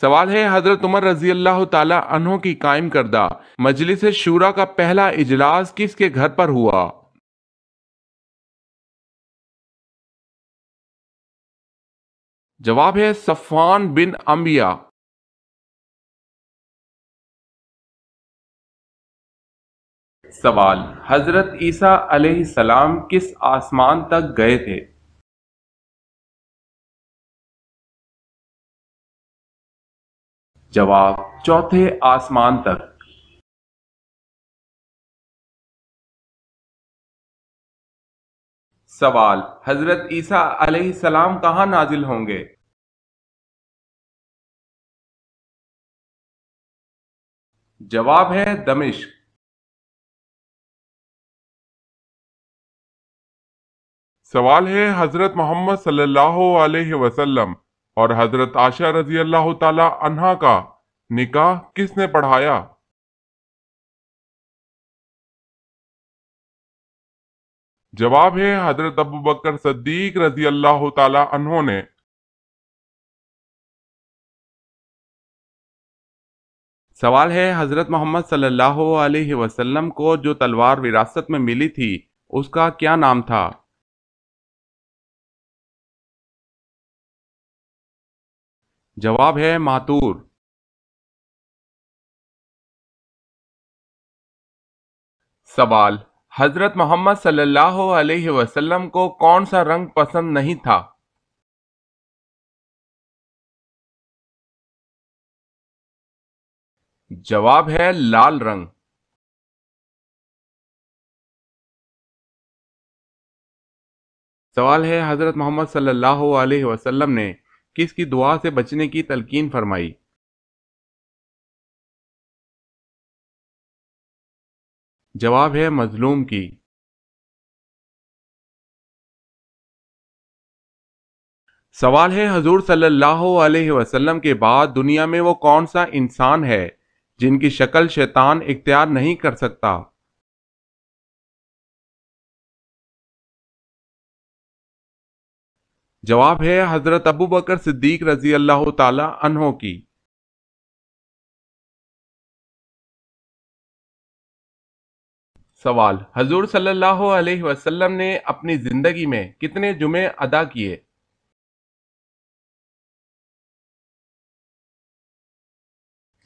سوال ہے حضرت عمر رضی اللہ تعالی عنہ کی قائم کردہ مجلس شورا کا پہلا اجلاس کس کے گھر پر ہوا؟ جواب ہے صفوان بن امیہ۔ سوال، حضرت عیسیٰ علیہ السلام کس آسمان تک گئے تھے؟ جواب، چوتھے آسمان تک۔ سوال، حضرت عیسیٰ علیہ السلام کہاں نازل ہوں گے؟ جواب ہے دمشق۔ سوال ہے حضرت محمد صلی اللہ علیہ وسلم اور حضرت عائشہ رضی اللہ تعالی عنہا کا نکاح کس نے پڑھایا؟ جواب ہے حضرت ابو بکر صدیق رضی اللہ تعالی عنہ نے۔ سوال ہے حضرت محمد صلی اللہ علیہ وسلم کو جو تلوار وراثت میں ملی تھی اس کا کیا نام تھا؟ جواب ہے ماتور۔ سوال، حضرت محمد صلی اللہ علیہ وسلم کو کون سا رنگ پسند نہیں تھا؟ جواب ہے لال رنگ۔ سوال ہے حضرت محمد صلی اللہ علیہ وسلم نے کس کی دعا سے بچنے کی تلقین فرمائی؟ جواب ہے مظلوم کی۔ سوال ہے حضور صلی اللہ علیہ وسلم کے بعد دنیا میں وہ کون سا انسان ہے جن کی شکل شیطان اختیار نہیں کر سکتا؟ جواب ہے حضرت ابو بکر صدیق رضی اللہ تعالی عنہ کی۔ سوال، حضور صلی اللہ علیہ وسلم نے اپنی زندگی میں کتنے جمعے ادا کیے؟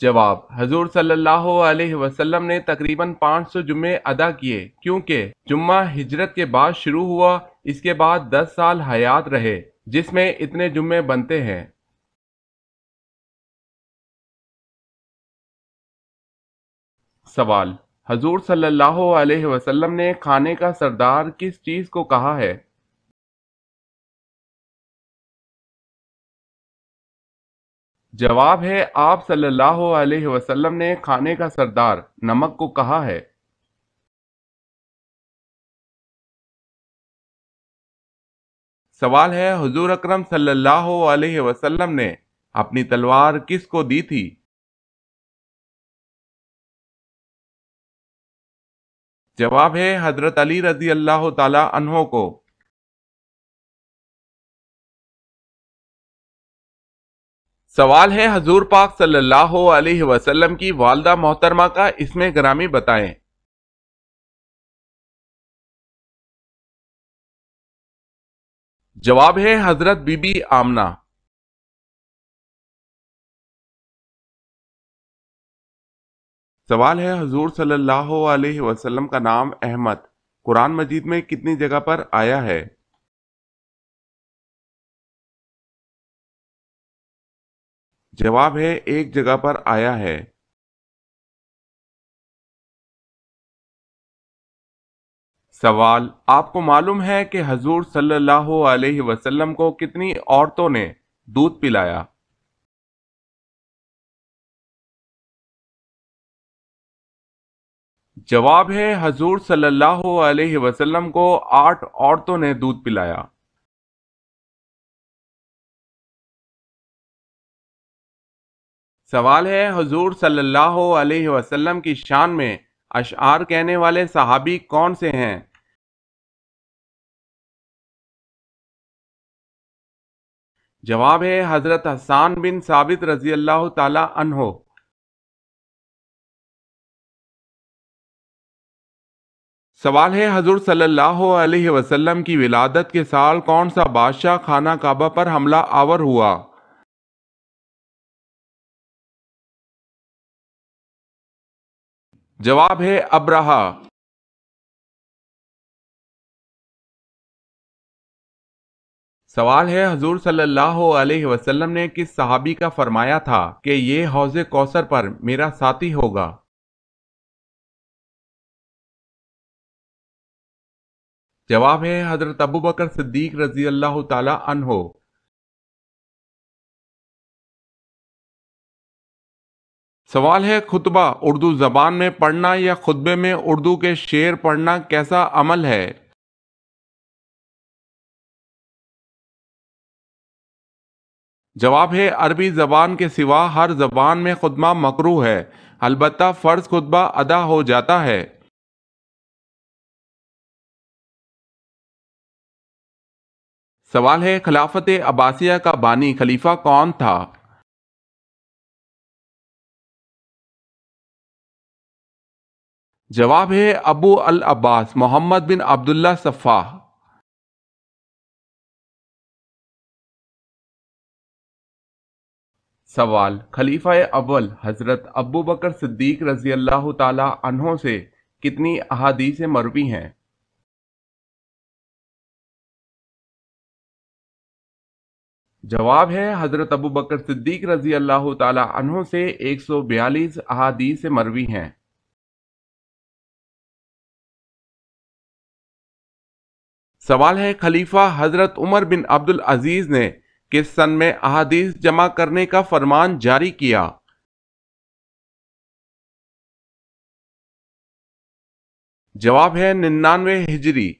جواب، حضور صلی اللہ علیہ وسلم نے تقریباً 500 جمعے ادا کیے کیونکہ جمعہ ہجرت کے بعد شروع ہوا، اس کے بعد 10 سال حیات رہے جس میں اتنے جمعے بنتے ہیں۔ سوال، حضور صلی اللہ علیہ وسلم نے کھانے کا سردار کس چیز کو کہا ہے؟ جواب ہے آپ صلی اللہ علیہ وسلم نے کھانے کا سردار نمک کو کہا ہے۔ سوال ہے حضور اکرم صلی اللہ علیہ وسلم نے اپنی تلوار کس کو دی تھی؟ جواب ہے حضرت علی رضی اللہ تعالی عنہ کو۔ سوال ہے حضور پاک صلی اللہ علیہ وسلم کی والدہ محترمہ کا اسم گرامی بتائیں۔ جواب ہے حضرت بی بی آمنہ۔ سوال ہے حضور صلی اللہ علیہ وسلم کا نام احمد قرآن مجید میں کتنی جگہ پر آیا ہے؟ جواب ہے ایک جگہ پر آیا ہے۔ سوال، آپ کو معلوم ہے کہ حضور صلی اللہ علیہ وسلم کو کتنی عورتوں نے دودھ پلایا؟ جواب ہے حضور صلی اللہ علیہ وسلم کو 8 عورتوں نے دودھ پلایا۔ سوال ہے حضور صلی اللہ علیہ وسلم کی شان میں اشعار کہنے والے صحابی کون سے ہیں؟ جواب ہے حضرت حسان بن ثابت رضی اللہ تعالی عنہ۔ سوال ہے حضور صلی اللہ علیہ وسلم کی ولادت کے سال کون سا بادشاہ خانہ کعبہ پر حملہ آور ہوا؟ جواب ہے ابرہہ۔ سوال ہے حضور صلی اللہ علیہ وسلم نے کس صحابی کا فرمایا تھا کہ یہ حوض کوثر پر میرا ساتھی ہوگا؟ جواب ہے حضرت ابوبکر صدیق رضی اللہ تعالی عنہ۔ سوال ہے خطبہ اردو زبان میں پڑھنا یا خطبے میں اردو کے شعر پڑھنا کیسا عمل ہے؟ جواب ہے عربی زبان کے سوا ہر زبان میں خطبہ مکروہ ہے، البتہ فرض خطبہ ادا ہو جاتا ہے۔ سوال ہے خلافت عباسیہ کا بانی خلیفہ کون تھا؟ جواب ہے ابو العباس محمد بن عبداللہ صفاح۔ سوال خلیفہ اول حضرت ابو بکر صدیق رضی اللہ تعالی عنہ سے کتنی احادیث مروی ہیں؟ جواب ہے حضرت ابو بکر صدیق رضی اللہ تعالی عنہ سے 142 احادیث مروی ہیں۔ سوال ہے خلیفہ حضرت عمر بن عبد العزیز نے کس سن میں احادیث جمع کرنے کا فرمان جاری کیا؟ جواب ہے 99 ہجری۔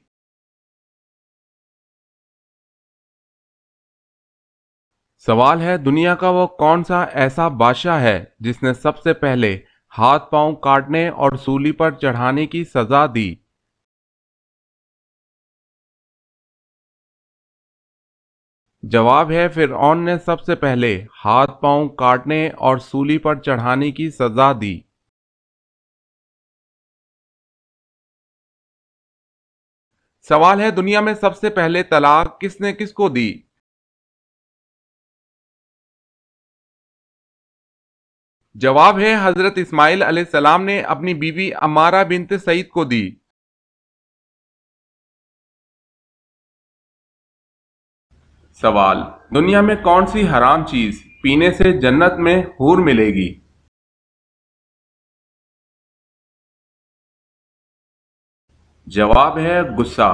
سوال ہے دنیا کا وہ کون سا ایسا بادشاہ ہے جس نے سب سے پہلے ہاتھ پاؤں کاٹنے اور سولی پر چڑھانے کی سزا دی؟ جواب ہے فرعون نے سب سے پہلے ہاتھ پاؤں کاٹنے اور سولی پر چڑھانے کی سزا دی۔ سوال ہے دنیا میں سب سے پہلے طلاق کس نے کس کو دی؟ جواب ہے حضرت اسماعیل علیہ السلام نے اپنی بیوی عمارہ بنت سعید کو دی۔ سوال دنیا میں کون سی حرام چیز پینے سے جنت میں حور ملے گی؟ جواب ہے غصہ۔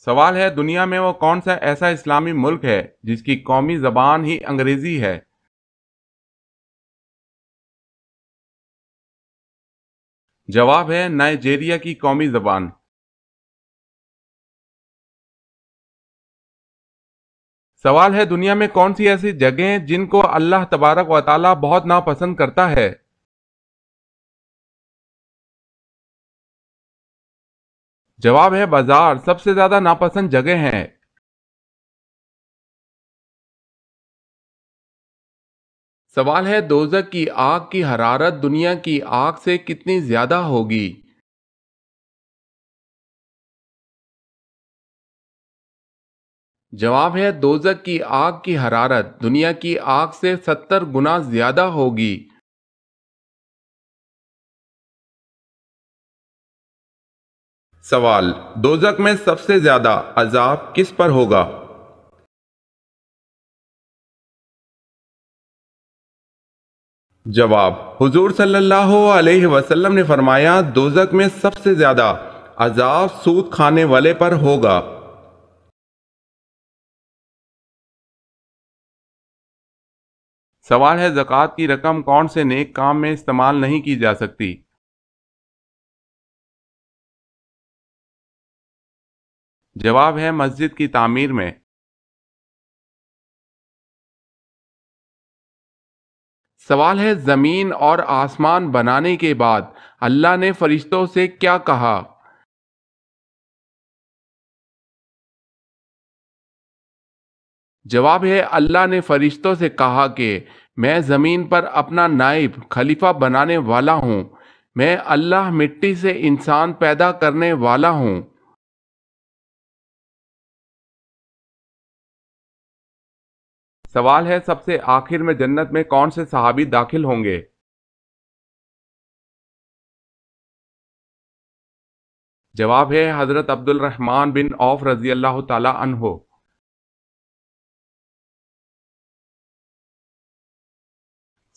سوال ہے دنیا میں وہ کون سا ایسا اسلامی ملک ہے جس کی قومی زبان ہی انگریزی ہے؟ جواب ہے نائجیریا کی قومی زبان۔ سوال ہے دنیا میں کون سی ایسی جگہیں جن کو اللہ تبارک و تعالی بہت ناپسند کرتا ہے؟ جواب ہے بازار سب سے زیادہ ناپسند جگہ ہیں۔ سوال ہے دوزخ کی آگ کی حرارت دنیا کی آگ سے کتنی زیادہ ہوگی؟ جواب ہے دوزخ کی آگ کی حرارت دنیا کی آگ سے 70 گنا زیادہ ہوگی۔ سوال دوزخ میں سب سے زیادہ عذاب کس پر ہوگا؟ جواب حضور صلی اللہ علیہ وسلم نے فرمایا دوزخ میں سب سے زیادہ عذاب سود کھانے والے پر ہوگا۔ سوال ہے زکوٰۃ کی رقم کون سے نیک کام میں استعمال نہیں کی جا سکتی؟ جواب ہے مسجد کی تعمیر میں۔ سوال ہے زمین اور آسمان بنانے کے بعد اللہ نے فرشتوں سے کیا کہا؟ جواب ہے اللہ نے فرشتوں سے کہا کہ میں زمین پر اپنا نائب خلیفہ بنانے والا ہوں، میں اللہ مٹی سے انسان پیدا کرنے والا ہوں۔ سوال ہے سب سے آخر میں جنت میں کون سے صحابی داخل ہوں گے؟ جواب ہے حضرت عبد الرحمن بن عوف رضی اللہ تعالی عنہ۔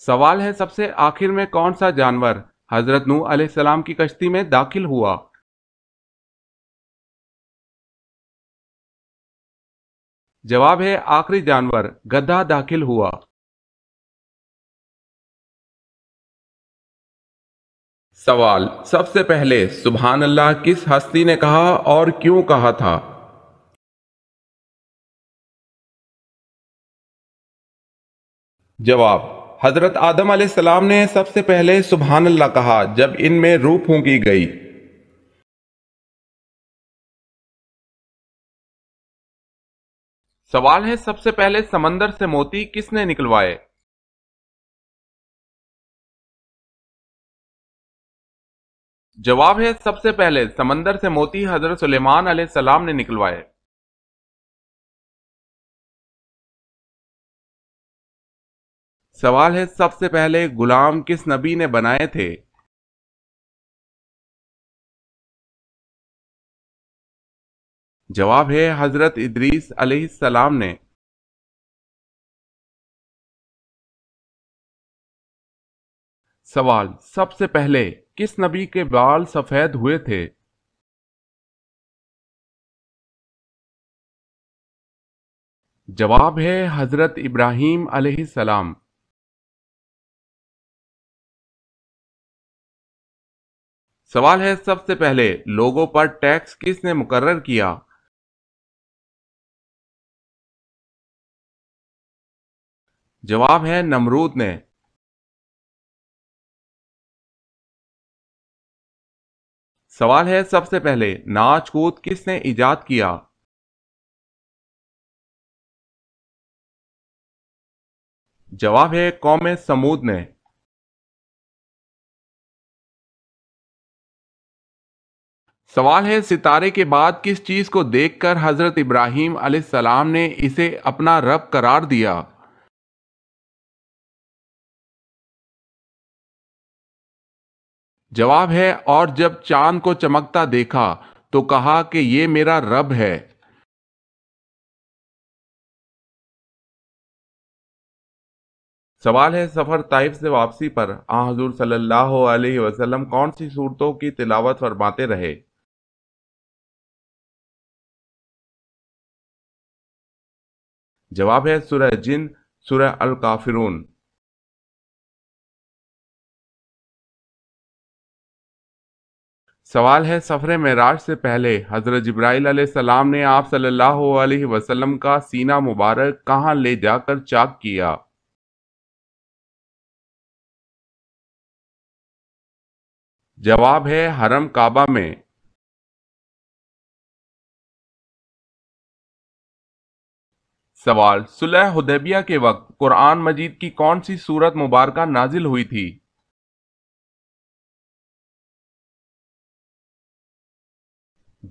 سوال ہے سب سے آخر میں کون سا جانور حضرت نوح علیہ السلام کی کشتی میں داخل ہوا؟ جواب ہے آخری جانور گدھا داخل ہوا۔ سوال سب سے پہلے سبحان اللہ کس ہستی نے کہا اور کیوں کہا تھا؟ جواب حضرت آدم علیہ السلام نے سب سے پہلے سبحان اللہ کہا جب ان میں روح پھونکی گئی۔ سوال ہے سب سے پہلے سمندر سے موتی کس نے نکلوائے؟ جواب ہے سب سے پہلے سمندر سے موتی حضرت سلیمان علیہ السلام نے نکلوائے۔ سوال ہے سب سے پہلے غلام کس نبی نے بنائے تھے؟ جواب ہے حضرت ادریس علیہ السلام نے۔ سوال سب سے پہلے کس نبی کے بال سفید ہوئے تھے؟ جواب ہے حضرت ابراہیم علیہ السلام۔ سوال ہے سب سے پہلے لوگوں پر ٹیکس کس نے مقرر کیا؟ جواب ہے نمرود نے۔ سوال ہے سب سے پہلے ناچ کود کس نے ایجاد کیا؟ جواب ہے قوم سمود نے۔ سوال ہے ستارے کے بعد کس چیز کو دیکھ کر حضرت ابراہیم علیہ السلام نے اسے اپنا رب قرار دیا؟ جواب ہے اور جب چاند کو چمکتا دیکھا تو کہا کہ یہ میرا رب ہے۔ سوال ہے سفر طائف سے واپسی پر حضور صلی اللہ علیہ وسلم کون سی صورتوں کی تلاوت فرماتے رہے؟ جواب ہے سورہ جن، سورہ الکافرون۔ سوال ہے سفر معراج سے پہلے حضرت جبرائیل علیہ السلام نے آپ صلی اللہ علیہ وسلم کا سینہ مبارک کہاں لے جا کر چاک کیا؟ جواب ہے حرم کعبہ میں۔ سوال صلح حدیبیہ کے وقت قرآن مجید کی کون سی سورت مبارکہ نازل ہوئی تھی؟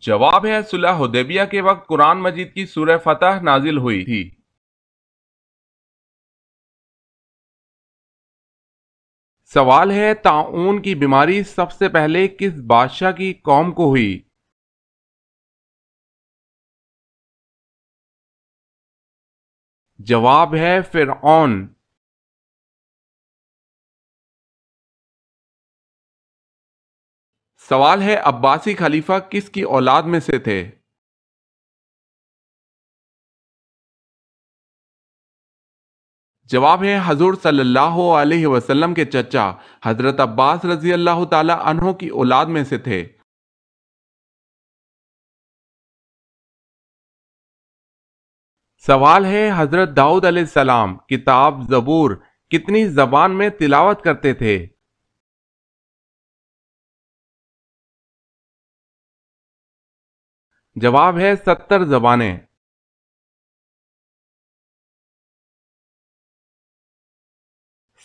جواب ہے صلح حدیبیہ کے وقت قرآن مجید کی سورہ فتح نازل ہوئی تھی۔ سوال ہے طاعون کی بیماری سب سے پہلے کس بادشاہ کی قوم کو ہوئی؟ جواب ہے فرعون۔ سوال ہے عباسی خلیفہ کس کی اولاد میں سے تھے؟ جواب ہے حضور صلی اللہ علیہ وسلم کے چچا حضرت عباس رضی اللہ تعالی عنہ کی اولاد میں سے تھے۔ سوال ہے حضرت داؤد علیہ السلام کتاب زبور کتنی زبان میں تلاوت کرتے تھے؟ جواب ہے 70 زبانیں۔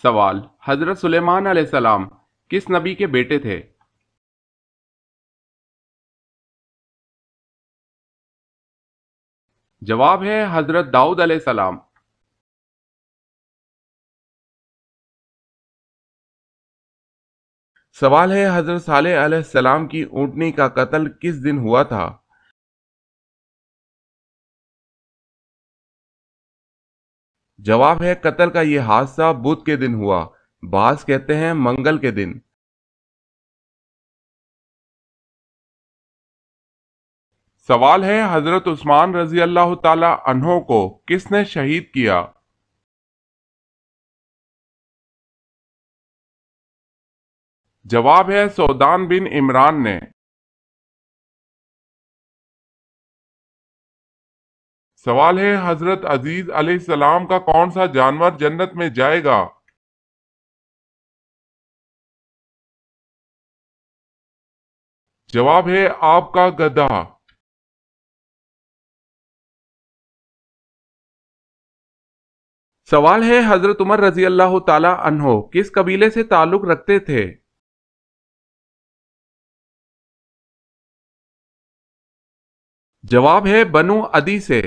سوال: حضرت سلیمان علیہ السلام کس نبی کے بیٹے تھے؟ جواب ہے حضرت داؤد علیہ السلام۔ سوال ہے حضرت صالح علیہ السلام کی اونٹنی کا قتل کس دن ہوا تھا؟ جواب ہے قتل کا یہ حادثہ بدھ کے دن ہوا، بعض کہتے ہیں منگل کے دن۔ سوال ہے حضرت عثمان رضی اللہ تعالی عنہ کو کس نے شہید کیا؟ جواب ہے سعدان بن عمران نے۔ سوال ہے حضرت عزیز علیہ السلام کا کون سا جانور جنت میں جائے گا؟ جواب ہے آپ کا گدھا۔ سوال ہے حضرت عمر رضی اللہ تعالی عنہ کس قبیلے سے تعلق رکھتے تھے؟ جواب ہے بنو عدی سے۔